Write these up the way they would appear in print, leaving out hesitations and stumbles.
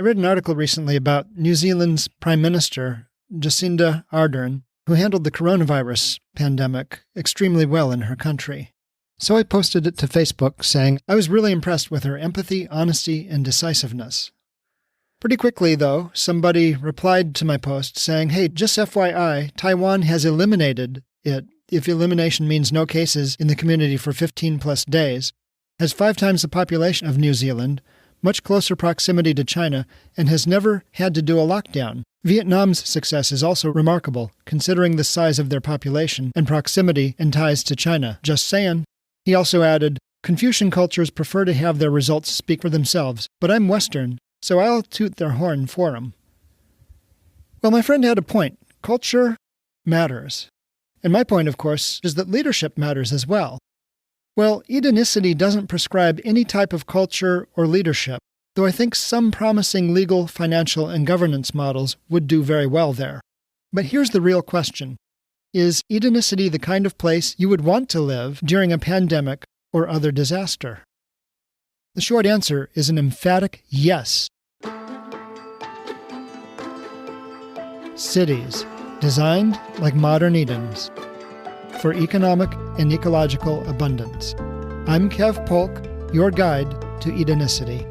I read an article recently about New Zealand's Prime Minister, Jacinda Ardern, who handled the coronavirus pandemic extremely well in her country. So I posted it to Facebook saying I was really impressed with her empathy, honesty, and decisiveness. Pretty quickly, though, somebody replied to my post saying, hey, just FYI, Taiwan has eliminated it, if elimination means no cases in the community for 15 plus days, has 5 times the population of New Zealand, much closer proximity to China, and has never had to do a lockdown. Vietnam's success is also remarkable, considering the size of their population and proximity and ties to China. Just saying. He also added, Confucian cultures prefer to have their results speak for themselves, but I'm Western, so I'll toot their horn for 'em. Well, my friend had a point. Culture matters. And my point, of course, is that leadership matters as well. Well, Edenicity doesn't prescribe any type of culture or leadership, though I think some promising legal, financial, and governance models would do very well there. But here's the real question. Is Edenicity the kind of place you would want to live during a pandemic or other disaster? The short answer is an emphatic yes. Cities, designed like modern Edens, for economic and ecological abundance. I'm Kev Polk, your guide to Edenicity.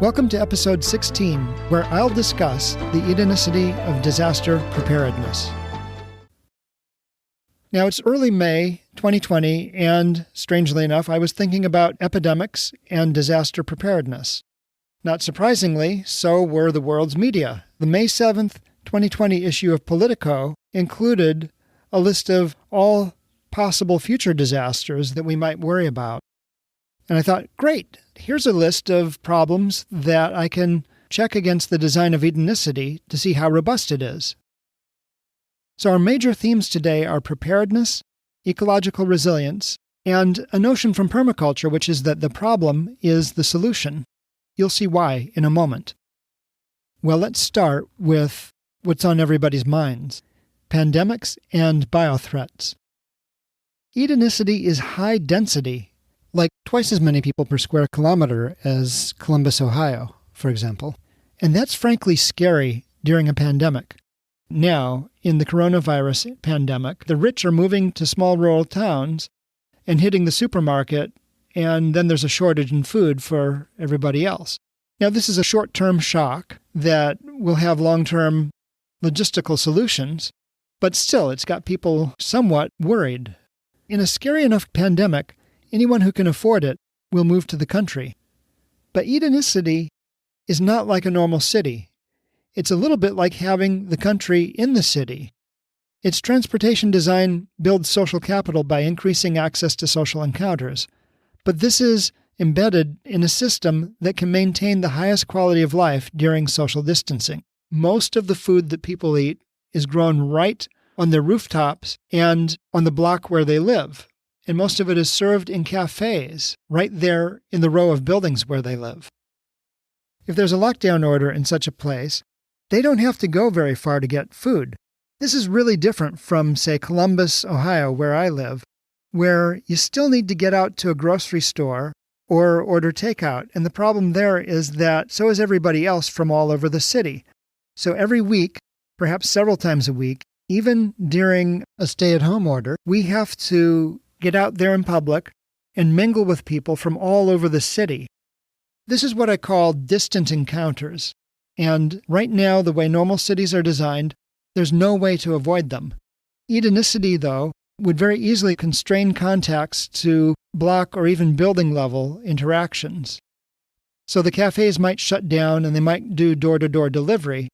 Welcome to episode 16, where I'll discuss the Edenicity of disaster preparedness. Now, it's early May 2020, and strangely enough, I was thinking about epidemics and disaster preparedness. Not surprisingly, so were the world's media. The May 7th, 2020 issue of Politico included a list of all possible future disasters that we might worry about. And I thought, great, here's a list of problems that I can check against the design of Edenicity to see how robust it is. So our major themes today are preparedness, ecological resilience, and a notion from permaculture, which is that the problem is the solution. You'll see why in a moment. Well, let's start with what's on everybody's minds: pandemics and biothreats. Edenicity is high density, like twice as many people per square kilometer as Columbus, Ohio, for example. And that's frankly scary during a pandemic. Now, in the coronavirus pandemic, the rich are moving to small rural towns and hitting the supermarket, and then there's a shortage in food for everybody else. Now, this is a short-term shock that will have long-term logistical solutions, but still, it's got people somewhat worried. In a scary enough pandemic, anyone who can afford it will move to the country. But Edenicity is not like a normal city. It's a little bit like having the country in the city. Its transportation design builds social capital by increasing access to social encounters. But this is embedded in a system that can maintain the highest quality of life during social distancing. Most of the food that people eat is grown right on their rooftops and on the block where they live. And most of it is served in cafes right there in the row of buildings where they live. If there's a lockdown order in such a place, they don't have to go very far to get food. This is really different from, say, Columbus, Ohio, where I live, where you still need to get out to a grocery store or order takeout. And the problem there is that so is everybody else from all over the city. So every week, perhaps several times a week, even during a stay-at-home order, we have to get out there in public and mingle with people from all over the city. This is what I call distant encounters. And right now, the way normal cities are designed, there's no way to avoid them. Edenicity, though, would very easily constrain contacts to block or even building level interactions. So the cafes might shut down and they might do door-to-door delivery.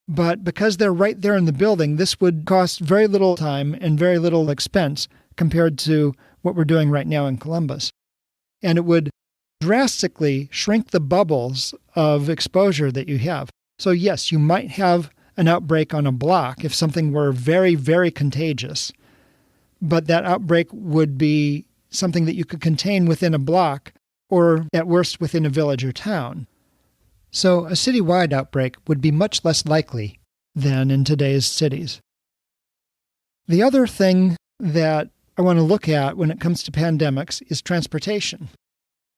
But because they're right there in the building, this would cost very little time and very little expense compared to what we're doing right now in Columbus. And it would drastically shrink the bubbles of exposure that you have. So yes, you might have an outbreak on a block if something were very, very contagious. But that outbreak would be something that you could contain within a block or at worst within a village or town. So a citywide outbreak would be much less likely than in today's cities. The other thing that I want to look at when it comes to pandemics is transportation.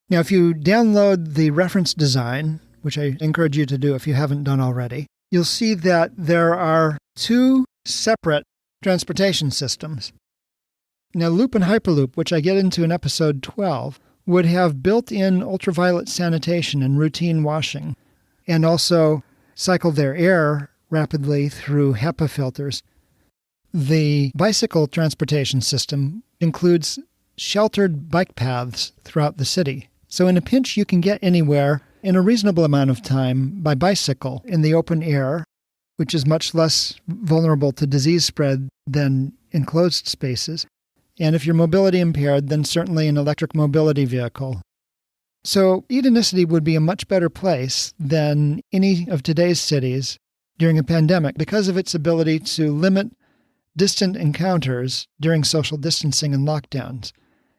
Now, if you download the reference design, which I encourage you to do if you haven't done already, you'll see that there are two separate transportation systems. Now, loop and hyperloop, which I get into in episode 12, would have built-in ultraviolet sanitation and routine washing, and also cycle their air rapidly through HEPA filters. The bicycle transportation system includes sheltered bike paths throughout the city. So in a pinch, you can get anywhere in a reasonable amount of time by bicycle in the open air, which is much less vulnerable to disease spread than enclosed spaces. And if you're mobility impaired, then certainly an electric mobility vehicle. So Edenicity would be a much better place than any of today's cities during a pandemic because of its ability to limit distant encounters during social distancing and lockdowns,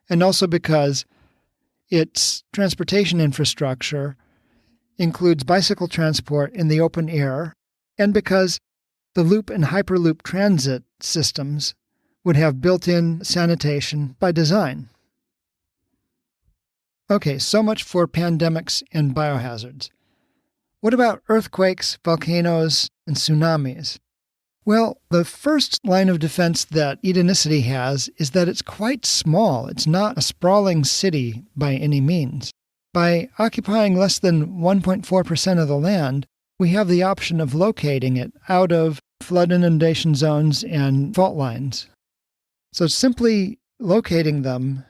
and also because its transportation infrastructure includes bicycle transport in the open air, and because the loop and hyperloop transit systems would have built-in sanitation by design. Okay, so much for pandemics and biohazards. What about earthquakes, volcanoes, and tsunamis? Well, the first line of defense that Edenicity has is that it's quite small. It's not a sprawling city by any means. By occupying less than 1.4% of the land, we have the option of locating it out of flood inundation zones and fault lines. So simply locating them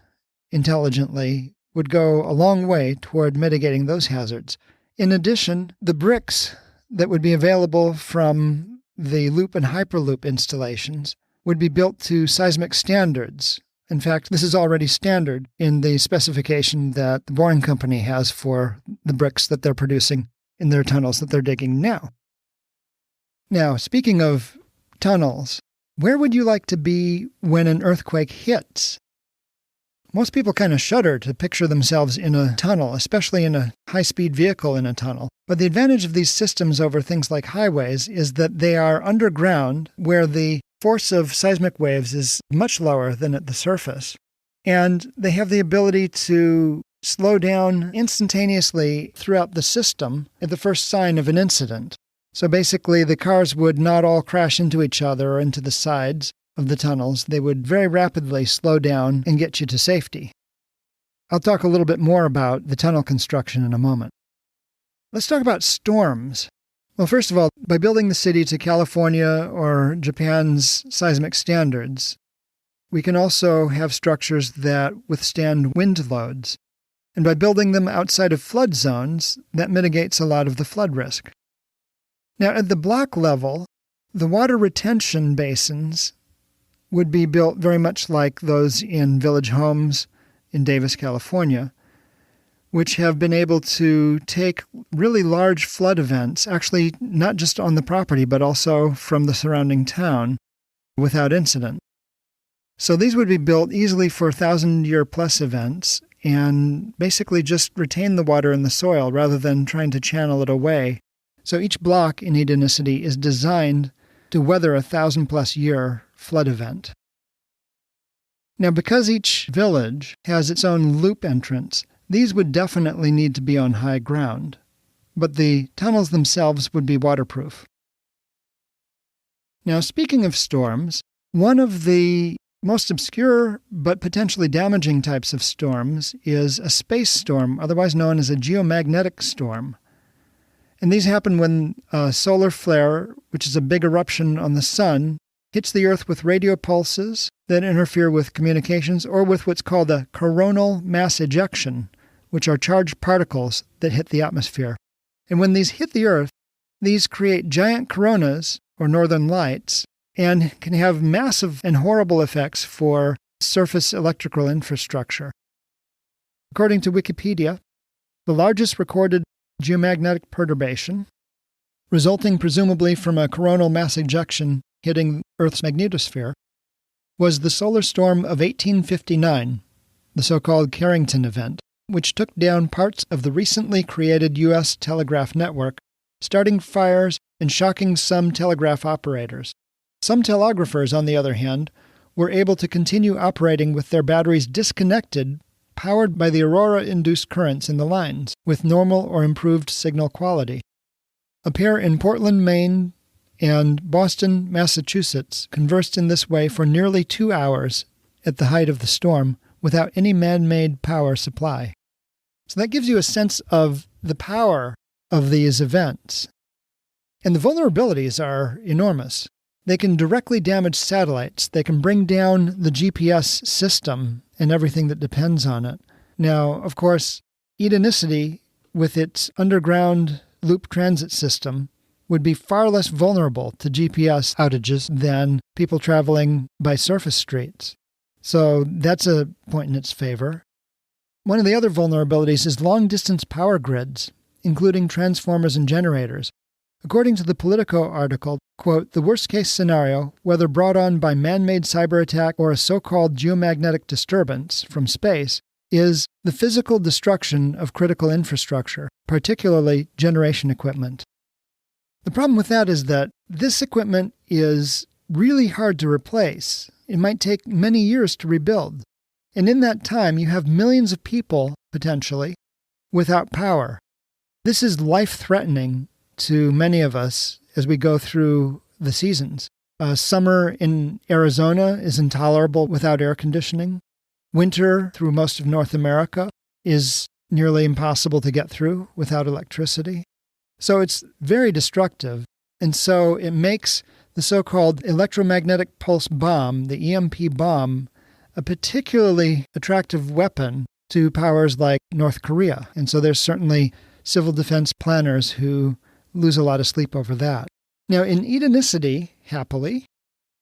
intelligently would go a long way toward mitigating those hazards. In addition, the bricks that would be available from the loop and hyperloop installations would be built to seismic standards. In fact, this is already standard in the specification that the Boring Company has for the bricks that they're producing in their tunnels that they're digging now. Now, speaking of tunnels, where would you like to be when an earthquake hits? Most people kind of shudder to picture themselves in a tunnel, especially in a high-speed vehicle in a tunnel. But the advantage of these systems over things like highways is that they are underground, where the force of seismic waves is much lower than at the surface. And they have the ability to slow down instantaneously throughout the system at the first sign of an incident. So basically, the cars would not all crash into each other or into the sides of the tunnels. They would very rapidly slow down and get you to safety. I'll talk a little bit more about the tunnel construction in a moment. Let's talk about storms. Well, first of all, by building the city to California or Japan's seismic standards, we can also have structures that withstand wind loads. And by building them outside of flood zones, that mitigates a lot of the flood risk. Now, at the block level, the water retention basins would be built very much like those in Village Homes in Davis, California, which have been able to take really large flood events, actually not just on the property, but also from the surrounding town, without incident. So these would be built easily for 1,000-year-plus events and basically just retain the water in the soil rather than trying to channel it away. So each block in Edenicity is designed to weather a 1,000-plus year flood event. Now, because each village has its own loop entrance, these would definitely need to be on high ground, but the tunnels themselves would be waterproof. Now, speaking of storms, one of the most obscure but potentially damaging types of storms is a space storm, otherwise known as a geomagnetic storm. And these happen when a solar flare, which is a big eruption on the sun, hits the Earth with radio pulses that interfere with communications, or with what's called a coronal mass ejection, which are charged particles that hit the atmosphere. And when these hit the Earth, these create giant coronas, or northern lights, and can have massive and horrible effects for surface electrical infrastructure. According to Wikipedia, the largest recorded geomagnetic perturbation, resulting presumably from a coronal mass ejection hitting Earth's magnetosphere, was the solar storm of 1859, the so-called Carrington event, which took down parts of the recently created U.S. telegraph network, starting fires and shocking some telegraph operators. Some telegraphers, on the other hand, were able to continue operating with their batteries disconnected powered by the aurora-induced currents in the lines, with normal or improved signal quality. A pair in Portland, Maine, and Boston, Massachusetts conversed in this way for nearly 2 hours at the height of the storm without any man-made power supply. So that gives you a sense of the power of these events. And the vulnerabilities are enormous. They can directly damage satellites. They can bring down the GPS system and everything that depends on it. Now, of course, Edenicity, with its underground loop transit system, would be far less vulnerable to GPS outages than people traveling by surface streets. So that's a point in its favor. One of the other vulnerabilities is long-distance power grids, including transformers and generators. According to the Politico article, quote, the worst-case scenario, whether brought on by man-made cyber attack or a so-called geomagnetic disturbance from space, is the physical destruction of critical infrastructure, particularly generation equipment. The problem with that is that this equipment is really hard to replace. It might take many years to rebuild. And in that time, you have millions of people, potentially, without power. This is life-threatening to many of us as we go through the seasons. Summer in Arizona is intolerable without air conditioning. Winter through most of North America is nearly impossible to get through without electricity. So it's very destructive, and so it makes the so-called electromagnetic pulse bomb, the EMP bomb, a particularly attractive weapon to powers like North Korea. And so there's certainly civil defense planners who lose a lot of sleep over that. Now, in Edenicity, happily,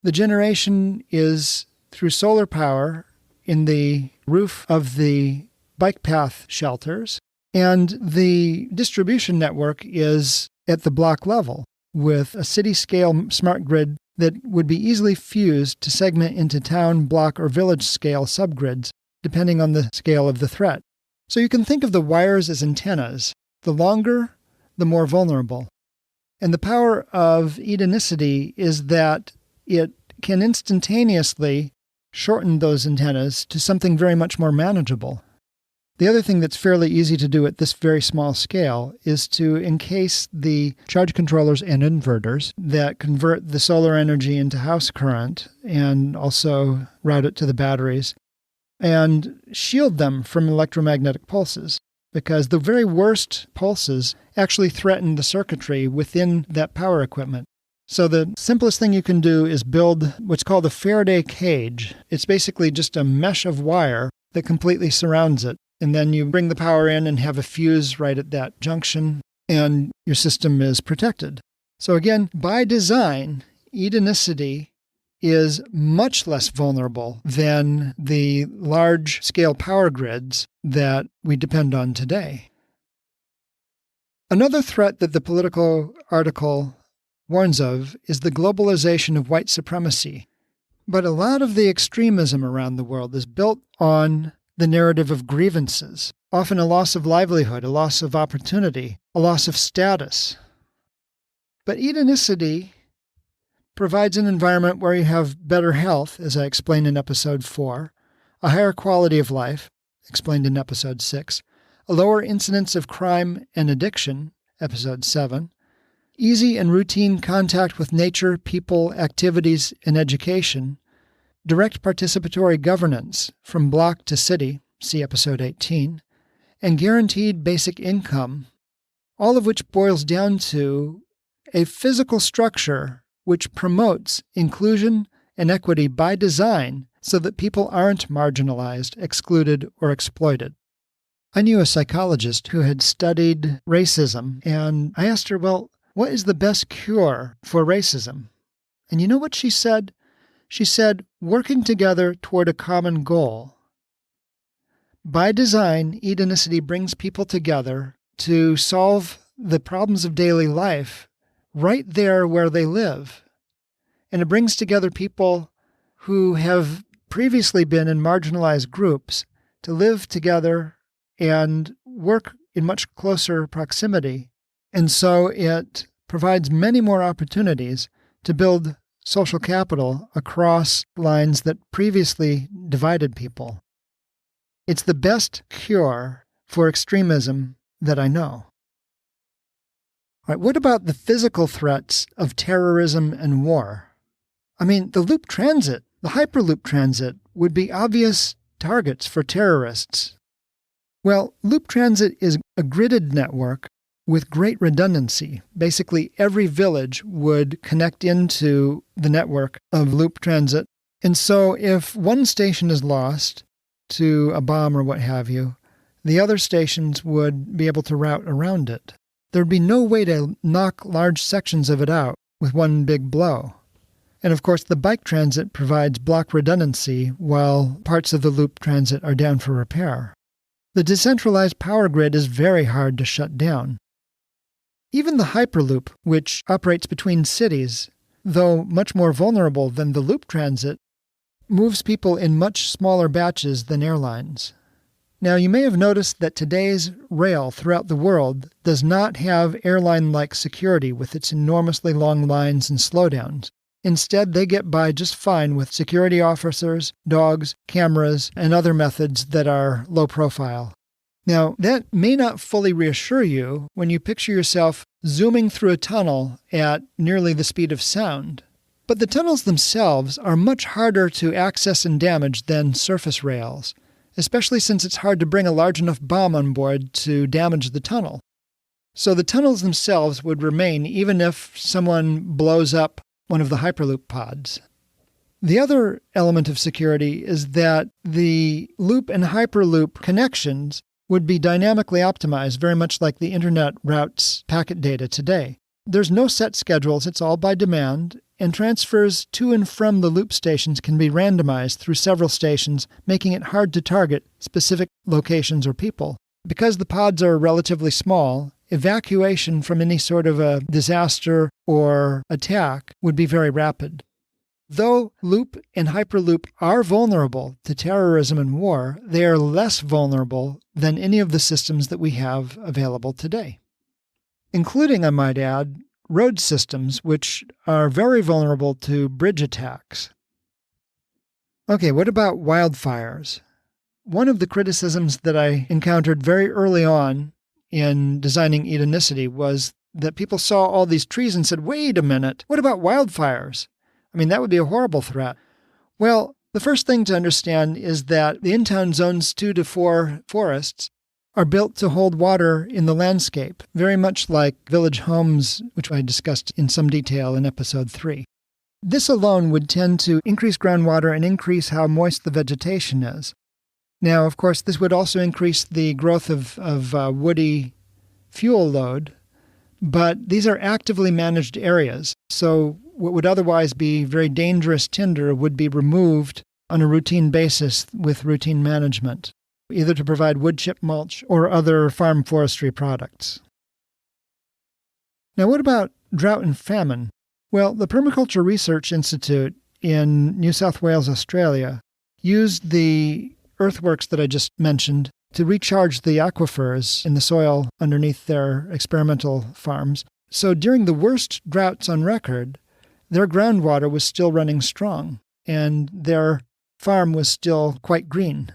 the generation is through solar power in the roof of the bike path shelters, and the distribution network is at the block level with a city-scale smart grid that would be easily fused to segment into town, block, or village-scale subgrids, depending on the scale of the threat. So you can think of the wires as antennas. The longer, the more vulnerable. And the power of Edenicity is that it can instantaneously shorten those antennas to something very much more manageable. The other thing that's fairly easy to do at this very small scale is to encase the charge controllers and inverters that convert the solar energy into house current and also route it to the batteries and shield them from electromagnetic pulses, because the very worst pulses actually threaten the circuitry within that power equipment. So the simplest thing you can do is build what's called a Faraday cage. It's basically just a mesh of wire that completely surrounds it. And then you bring the power in and have a fuse right at that junction, and your system is protected. So again, by design, Edenicity is much less vulnerable than the large-scale power grids that we depend on today. Another threat that the Politico article warns of is the globalization of white supremacy. But a lot of the extremism around the world is built on the narrative of grievances, often a loss of livelihood, a loss of opportunity, a loss of status. But Edenicity provides an environment where you have better health, as I explained in Episode 4, a higher quality of life, explained in Episode 6, a lower incidence of crime and addiction, Episode 7, easy and routine contact with nature, people, activities, and education, direct participatory governance from block to city, see Episode 18, and guaranteed basic income, all of which boils down to a physical structure which promotes inclusion and equity by design so that people aren't marginalized, excluded, or exploited. I knew a psychologist who had studied racism, and I asked her, well, what is the best cure for racism? And you know what she said? She said, working together toward a common goal. By design, Edenicity brings people together to solve the problems of daily life right there where they live. And it brings together people who have previously been in marginalized groups to live together and work in much closer proximity. And so it provides many more opportunities to build social capital across lines that previously divided people. It's the best cure for extremism that I know. All right, what about the physical threats of terrorism and war? I mean, the loop transit, the Hyperloop transit, would be obvious targets for terrorists. Well, loop transit is a gridded network with great redundancy. Basically, every village would connect into the network of loop transit. And so if one station is lost to a bomb or what have you, the other stations would be able to route around it. There'd be no way to knock large sections of it out with one big blow. And of course, the bike transit provides block redundancy while parts of the loop transit are down for repair. The decentralized power grid is very hard to shut down. Even the Hyperloop, which operates between cities, though much more vulnerable than the loop transit, moves people in much smaller batches than airlines. Now, you may have noticed that today's rail throughout the world does not have airline-like security with its enormously long lines and slowdowns. Instead, they get by just fine with security officers, dogs, cameras, and other methods that are low profile. Now, that may not fully reassure you when you picture yourself zooming through a tunnel at nearly the speed of sound. But the tunnels themselves are much harder to access and damage than surface rails, especially since it's hard to bring a large enough bomb on board to damage the tunnel. So the tunnels themselves would remain even if someone blows up one of the Hyperloop pods. The other element of security is that the loop and Hyperloop connections would be dynamically optimized, very much like the internet routes packet data today. There's no set schedules, it's all by demand, and transfers to and from the loop stations can be randomized through several stations, making it hard to target specific locations or people. Because the pods are relatively small, evacuation from any sort of a disaster or attack would be very rapid. Though loop and Hyperloop are vulnerable to terrorism and war, they are less vulnerable than any of the systems that we have available today, including, I might add, road systems, which are very vulnerable to bridge attacks. Okay, what about wildfires? One of the criticisms that I encountered very early on in designing Edenicity was that people saw all these trees and said, wait a minute, what about wildfires? I mean, that would be a horrible threat. Well, the first thing to understand is that the in-town zones 2 to 4 forests are built to hold water in the landscape, very much like village homes, which I discussed in some detail in episode 3. This alone would tend to increase groundwater and increase how moist the vegetation is. Now, of course, this would also increase the growth of woody fuel load, but these are actively managed areas, so what would otherwise be very dangerous tinder would be removed on a routine basis with routine management, either to provide wood chip mulch or other farm forestry products. Now, what about drought and famine? Well, the Permaculture Research Institute in New South Wales, Australia, used the earthworks that I just mentioned to recharge the aquifers in the soil underneath their experimental farms. So during the worst droughts on record, their groundwater was still running strong, and their farm was still quite green.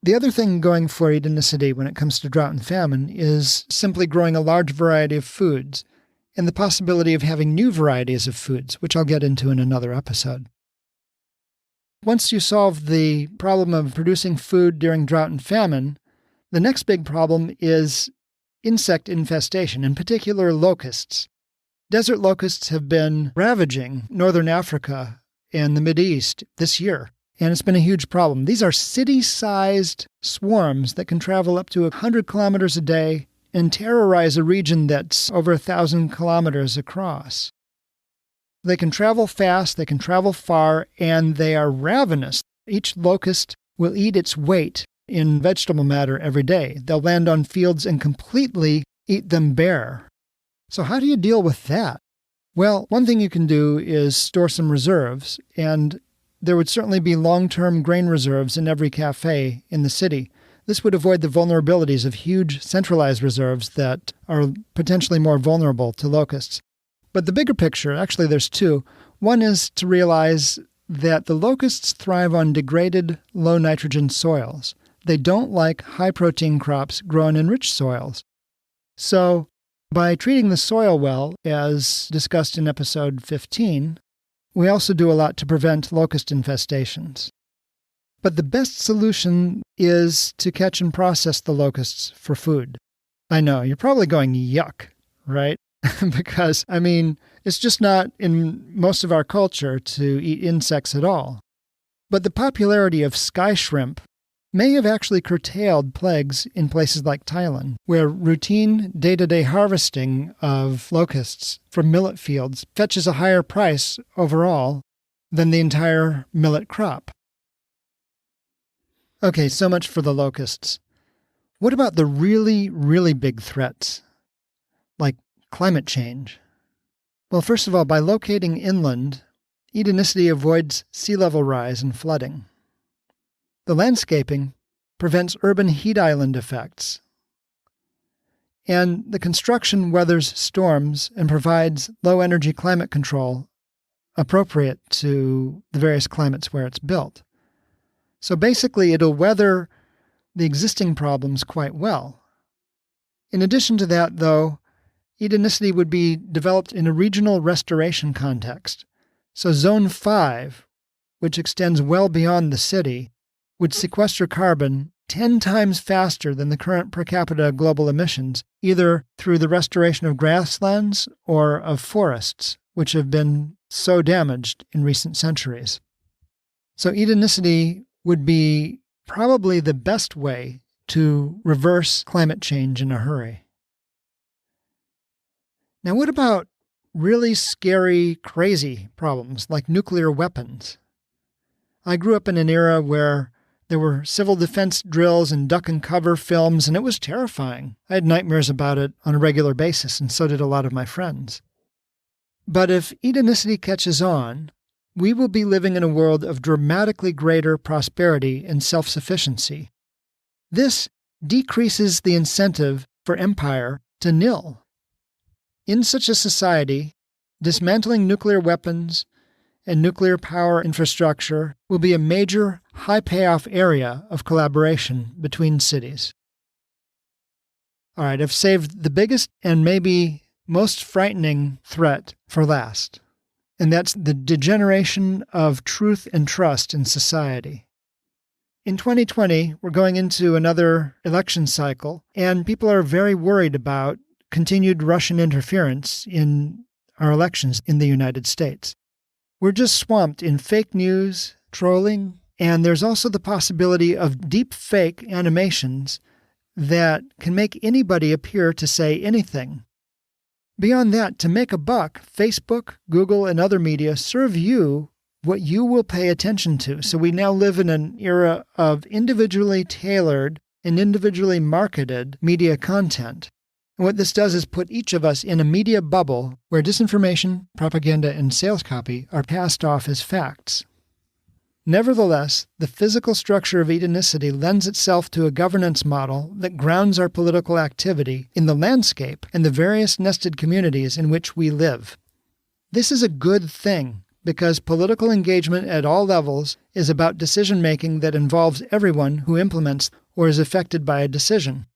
The other thing going for Edenicity when it comes to drought and famine is simply growing a large variety of foods, and the possibility of having new varieties of foods, which I'll get into in another episode. Once you solve the problem of producing food during drought and famine, the next big problem is insect infestation, in particular locusts. Desert locusts have been ravaging northern Africa and the Mideast this year, and it's been a huge problem. These are city-sized swarms that can travel up to 100 kilometers a day and terrorize a region that's over 1,000 kilometers across. They can travel fast, they can travel far, and they are ravenous. Each locust will eat its weight in vegetable matter every day. They'll land on fields and completely eat them bare. So how do you deal with that? Well, one thing you can do is store some reserves, and there would certainly be long-term grain reserves in every cafe in the city. This would avoid the vulnerabilities of huge centralized reserves that are potentially more vulnerable to locusts. But the bigger picture, actually there's two. One is to realize that the locusts thrive on degraded, low-nitrogen soils. They don't like high-protein crops grown in rich soils. So, by treating the soil well, as discussed in episode 15, we also do a lot to prevent locust infestations. But the best solution is to catch and process the locusts for food. I know, you're probably going, yuck, right? Because, it's just not in most of our culture to eat insects at all. But the popularity of sky shrimp may have actually curtailed plagues in places like Thailand, where routine day-to-day harvesting of locusts from millet fields fetches a higher price overall than the entire millet crop. Okay, so much for the locusts. What about the really, really big threats, like climate change? Well, first of all, by locating inland, Edenicity avoids sea level rise and flooding. The landscaping prevents urban heat island effects. And the construction weathers storms and provides low-energy climate control appropriate to the various climates where it's built. So basically, it'll weather the existing problems quite well. In addition to that, though, Edenicity would be developed in a regional restoration context. So Zone 5, which extends well beyond the city, would sequester carbon 10 times faster than the current per capita global emissions, either through the restoration of grasslands or of forests, which have been so damaged in recent centuries. So Edenicity would be probably the best way to reverse climate change in a hurry. Now, what about really scary, crazy problems like nuclear weapons? I grew up in an era where there were civil defense drills and duck and cover films, and it was terrifying. I had nightmares about it on a regular basis, and so did a lot of my friends. But if Edenicity catches on, we will be living in a world of dramatically greater prosperity and self-sufficiency. This decreases the incentive for empire to nil. In such a society, dismantling nuclear weapons and nuclear power infrastructure will be a major, high-payoff area of collaboration between cities. All right, I've saved the biggest and maybe most frightening threat for last, and that's the degeneration of truth and trust in society. In 2020, we're going into another election cycle, and people are very worried about continued Russian interference in our elections in the United States. We're just swamped in fake news, trolling, and there's also the possibility of deep fake animations that can make anybody appear to say anything. Beyond that, to make a buck, Facebook, Google, and other media serve you what you will pay attention to. So we now live in an era of individually tailored and individually marketed media content. And what this does is put each of us in a media bubble where disinformation, propaganda, and sales copy are passed off as facts. Nevertheless, the physical structure of Edenicity lends itself to a governance model that grounds our political activity in the landscape and the various nested communities in which we live. This is a good thing because political engagement at all levels is about decision-making that involves everyone who implements or is affected by a decision.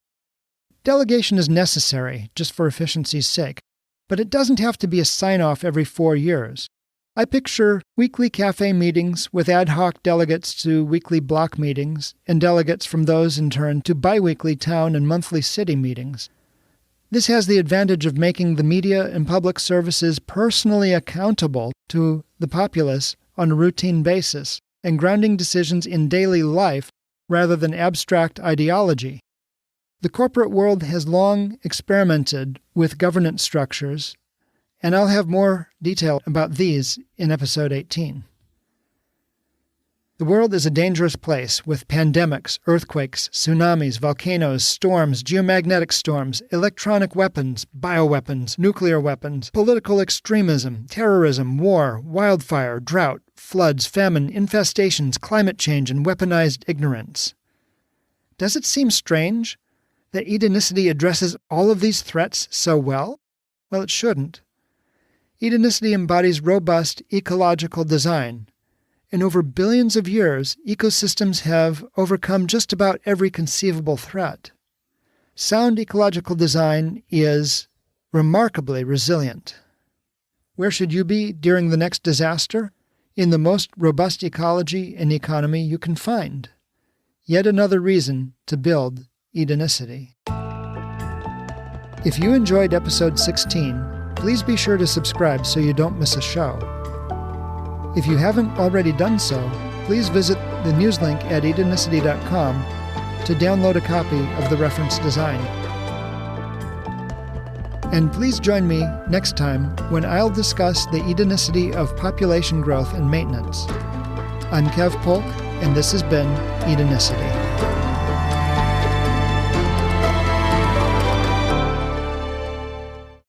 Delegation is necessary, just for efficiency's sake, but it doesn't have to be a sign-off every 4 years. I picture weekly cafe meetings with ad hoc delegates to weekly block meetings, and delegates from those in turn to biweekly town and monthly city meetings. This has the advantage of making the media and public services personally accountable to the populace on a routine basis, and grounding decisions in daily life rather than abstract ideology. The corporate world has long experimented with governance structures, and I'll have more detail about these in episode 18. The world is a dangerous place with pandemics, earthquakes, tsunamis, volcanoes, storms, geomagnetic storms, electronic weapons, bioweapons, nuclear weapons, political extremism, terrorism, war, wildfire, drought, floods, famine, infestations, climate change, and weaponized ignorance. Does it seem strange that Edenicity addresses all of these threats so well? Well, it shouldn't. Edenicity embodies robust ecological design. and over billions of years, ecosystems have overcome just about every conceivable threat. Sound ecological design is remarkably resilient. Where should you be during the next disaster? In the most robust ecology and economy you can find. Yet another reason to build Edenicity. If you enjoyed episode 16, please be sure to subscribe so you don't miss a show. If you haven't already done so, please visit the news link at edenicity.com to download a copy of the reference design. And please join me next time when I'll discuss the Edenicity of population growth and maintenance. I'm Kev Polk, and this has been Edenicity.